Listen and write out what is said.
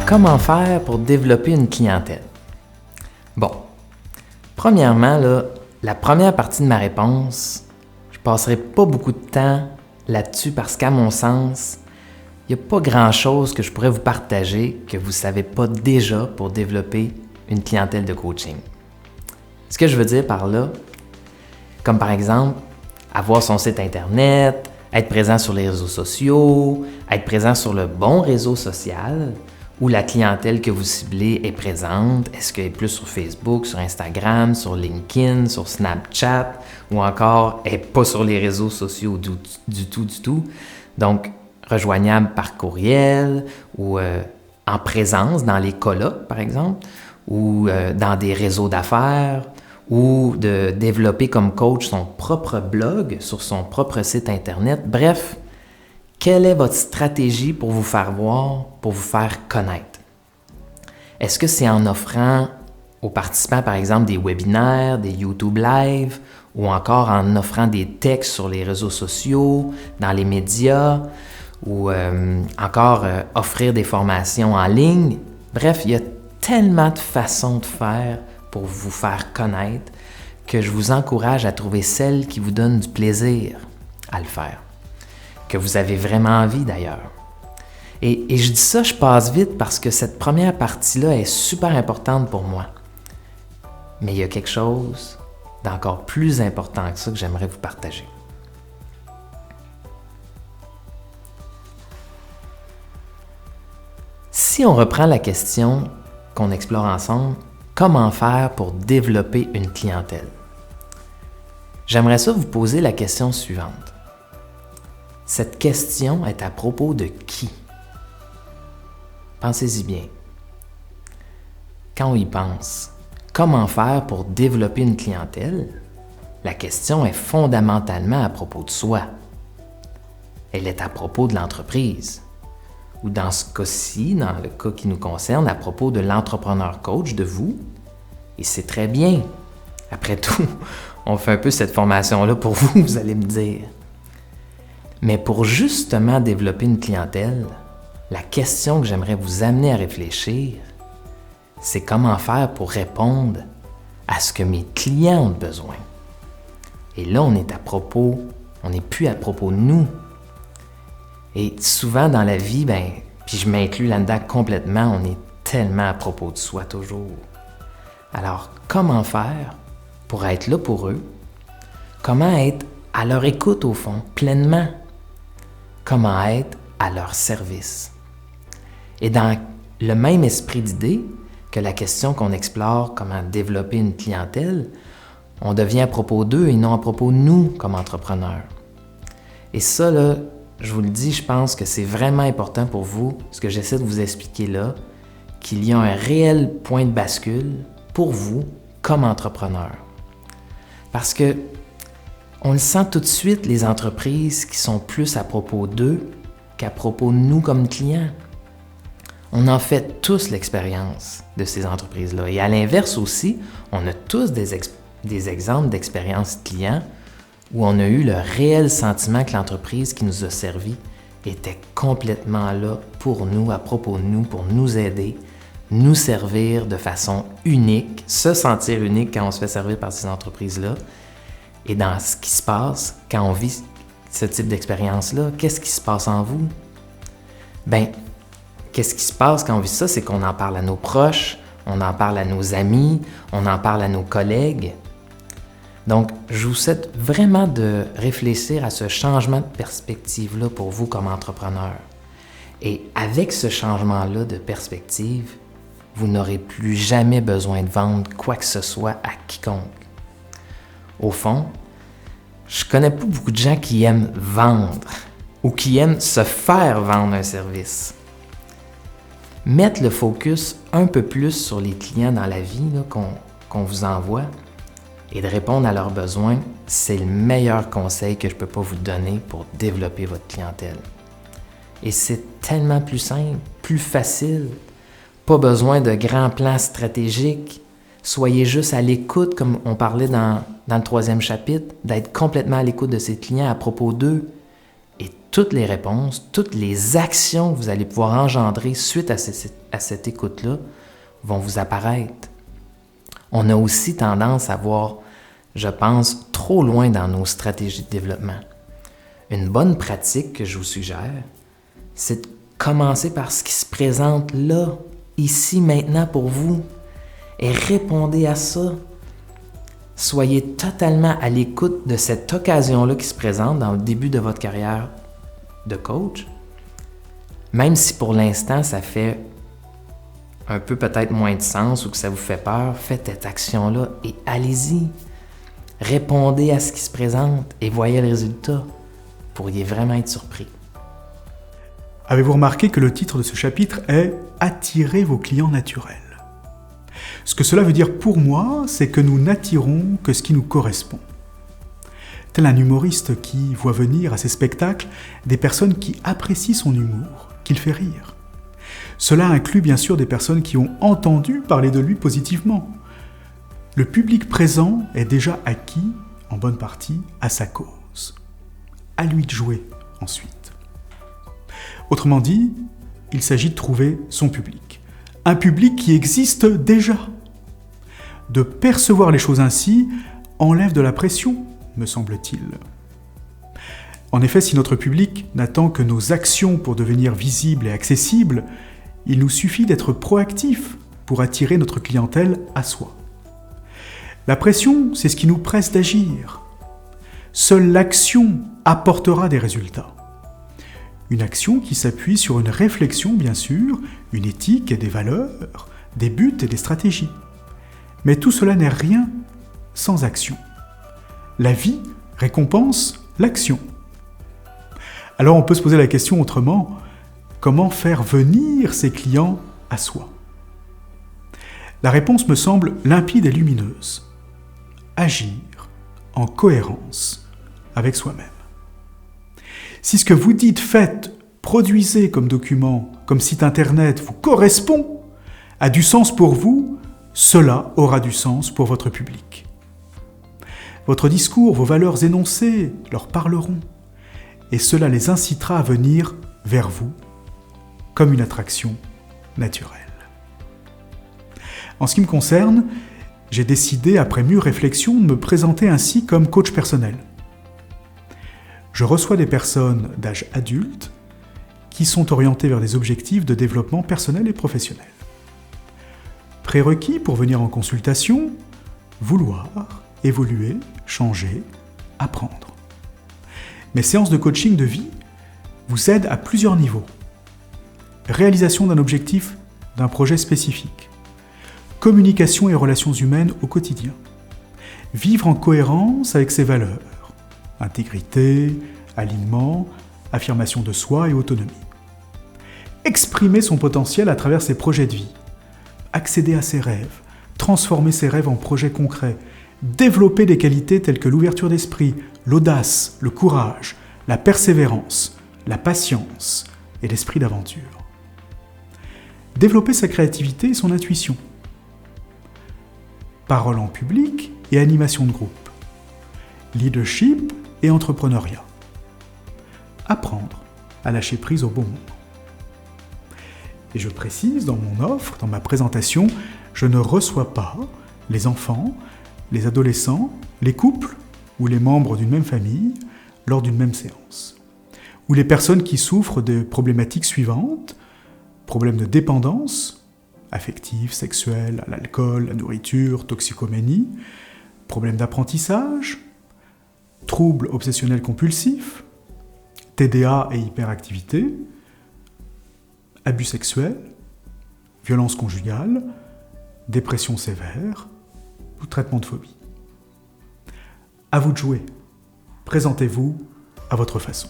Comment faire pour développer une clientèle? Bon, premièrement, là, la première partie de ma réponse, je ne passerai pas beaucoup de temps là-dessus parce qu'à mon sens, il n'y a pas grand-chose que je pourrais vous partager que vous ne savez pas déjà pour développer une clientèle de coaching. Ce que je veux dire par là, comme par exemple, avoir son site Internet, être présent sur les réseaux sociaux, être présent sur le bon réseau social où la clientèle que vous ciblez est présente. Est-ce qu'elle est plus sur Facebook, sur Instagram, sur LinkedIn, sur Snapchat ou encore elle n'est pas sur les réseaux sociaux du tout. Donc, rejoignable par courriel ou en présence dans les colloques, par exemple, ou dans des réseaux d'affaires, ou de développer comme coach son propre blog sur son propre site Internet. Bref, quelle est votre stratégie pour vous faire voir, pour vous faire connaître? Est-ce que c'est en offrant aux participants, par exemple, des webinaires, des YouTube Live, ou encore en offrant des textes sur les réseaux sociaux, dans les médias, ou encore offrir des formations en ligne? Bref, il y a tellement de façons de faire pour vous faire connaître que je vous encourage à trouver celle qui vous donne du plaisir à le faire, que vous avez vraiment envie d'ailleurs. Et je dis ça, je passe vite parce que cette première partie-là est super importante pour moi. Mais il y a quelque chose d'encore plus important que ça que j'aimerais vous partager. Si on reprend la question qu'on explore ensemble, comment faire pour développer une clientèle? J'aimerais ça vous poser la question suivante. Cette question est à propos de qui? Pensez-y bien. Quand on y pense, comment faire pour développer une clientèle? La question est fondamentalement à propos de soi. Elle est à propos de l'entreprise. Ou dans ce cas-ci, dans le cas qui nous concerne, à propos de l'entrepreneur coach, de vous. Et c'est très bien. Après tout, on fait un peu cette formation-là pour vous, vous allez me dire. Mais pour justement développer une clientèle, la question que j'aimerais vous amener à réfléchir, c'est comment faire pour répondre à ce que mes clients ont besoin. Et là, on n'est plus à propos de nous. Et souvent dans la vie, puis je m'inclus là-dedans complètement, on est tellement à propos de soi toujours. Alors, comment faire pour être là pour eux? Comment être à leur écoute au fond, pleinement? Comment être à leur service? Et dans le même esprit d'idée que la question qu'on explore, comment développer une clientèle, on devient à propos d'eux et non à propos de nous comme entrepreneurs. Et ça, là, je vous le dis, je pense que c'est vraiment important pour vous, ce que j'essaie de vous expliquer là, qu'il y a un réel point de bascule pour vous comme entrepreneur. Parce que on le sent tout de suite, les entreprises qui sont plus à propos d'eux qu'à propos de nous comme clients. On en fait tous l'expérience de ces entreprises-là. Et à l'inverse aussi, on a tous des exemples d'expériences clients où on a eu le réel sentiment que l'entreprise qui nous a servi était complètement là pour nous, à propos de nous, pour nous aider, nous servir de façon unique, se sentir unique quand on se fait servir par ces entreprises-là. Et dans ce qui se passe quand on vit ce type d'expérience-là, qu'est-ce qui se passe en vous? Qu'est-ce qui se passe quand on vit ça? C'est qu'on en parle à nos proches, on en parle à nos amis, on en parle à nos collègues. Donc, je vous souhaite vraiment de réfléchir à ce changement de perspective-là pour vous comme entrepreneur. Et avec ce changement-là de perspective, vous n'aurez plus jamais besoin de vendre quoi que ce soit à quiconque. Au fond, je connais pas beaucoup de gens qui aiment vendre ou qui aiment se faire vendre un service. Mettre le focus un peu plus sur les clients dans la vie là, qu'on vous envoie et de répondre à leurs besoins, c'est le meilleur conseil que je ne peux pas vous donner pour développer votre clientèle. Et c'est tellement plus simple, plus facile. Pas besoin de grands plans stratégiques. Soyez juste à l'écoute, comme on parlait dans le 3e chapitre, d'être complètement à l'écoute de ses clients à propos d'eux. Et toutes les réponses, toutes les actions que vous allez pouvoir engendrer suite à cette écoute-là vont vous apparaître. On a aussi tendance à voir, je pense, trop loin dans nos stratégies de développement. Une bonne pratique que je vous suggère, c'est de commencer par ce qui se présente là, ici, maintenant pour vous, et répondez à ça. Soyez totalement à l'écoute de cette occasion-là qui se présente dans le début de votre carrière de coach, même si pour l'instant ça fait un peu peut-être moins de sens ou que ça vous fait peur, faites cette action-là et allez-y. Répondez à ce qui se présente et voyez le résultat. Vous pourriez vraiment être surpris. Avez-vous remarqué que le titre de ce chapitre est « Attirez vos clients naturels ». Ce que cela veut dire pour moi, c'est que nous n'attirons que ce qui nous correspond. Tel un humoriste qui voit venir à ses spectacles des personnes qui apprécient son humour, qui le fait rire. Cela inclut bien sûr des personnes qui ont entendu parler de lui positivement. Le public présent est déjà acquis, en bonne partie, à sa cause. À lui de jouer ensuite. Autrement dit, il s'agit de trouver son public. Un public qui existe déjà. De percevoir les choses ainsi enlève de la pression, me semble-t-il. En effet, si notre public n'attend que nos actions pour devenir visibles et accessibles, il nous suffit d'être proactifs pour attirer notre clientèle à soi. La pression, c'est ce qui nous presse d'agir. Seule l'action apportera des résultats. Une action qui s'appuie sur une réflexion, bien sûr, une éthique et des valeurs, des buts et des stratégies. Mais tout cela n'est rien sans action. La vie récompense l'action. Alors on peut se poser la question autrement, comment faire venir ses clients à soi ? La réponse me semble limpide et lumineuse. Agir en cohérence avec soi-même. Si ce que vous dites, faites, produisez comme document, comme site internet vous correspond, a du sens pour vous, cela aura du sens pour votre public. Votre discours, vos valeurs énoncées leur parleront, et cela les incitera à venir vers vous comme une attraction naturelle. En ce qui me concerne, j'ai décidé, après mûre réflexion, de me présenter ainsi comme coach personnel. Je reçois des personnes d'âge adulte qui sont orientées vers des objectifs de développement personnel et professionnel. Prérequis pour venir en consultation, vouloir, évoluer, changer, apprendre. Mes séances de coaching de vie vous aident à plusieurs niveaux. Réalisation d'un objectif, d'un projet spécifique. Communication et relations humaines au quotidien. Vivre en cohérence avec ses valeurs. Intégrité, alignement, affirmation de soi et autonomie. Exprimer son potentiel à travers ses projets de vie. Accéder à ses rêves. Transformer ses rêves en projets concrets. Développer des qualités telles que l'ouverture d'esprit, l'audace, le courage, la persévérance, la patience et l'esprit d'aventure. Développer sa créativité et son intuition. Parole en public et animation de groupe. Leadership et entrepreneuriat. Apprendre à lâcher prise au bon moment. Et je précise, dans mon offre, dans ma présentation, je ne reçois pas les enfants, les adolescents, les couples ou les membres d'une même famille lors d'une même séance. Ou les personnes qui souffrent de problématiques suivantes, problèmes de dépendance, affective, sexuelle, à l'alcool, la nourriture, toxicomanie, problèmes d'apprentissage, troubles obsessionnels compulsifs, TDA et hyperactivité, abus sexuels, violence conjugale, dépression sévère ou traitement de phobie. À vous de jouer. Présentez-vous à votre façon.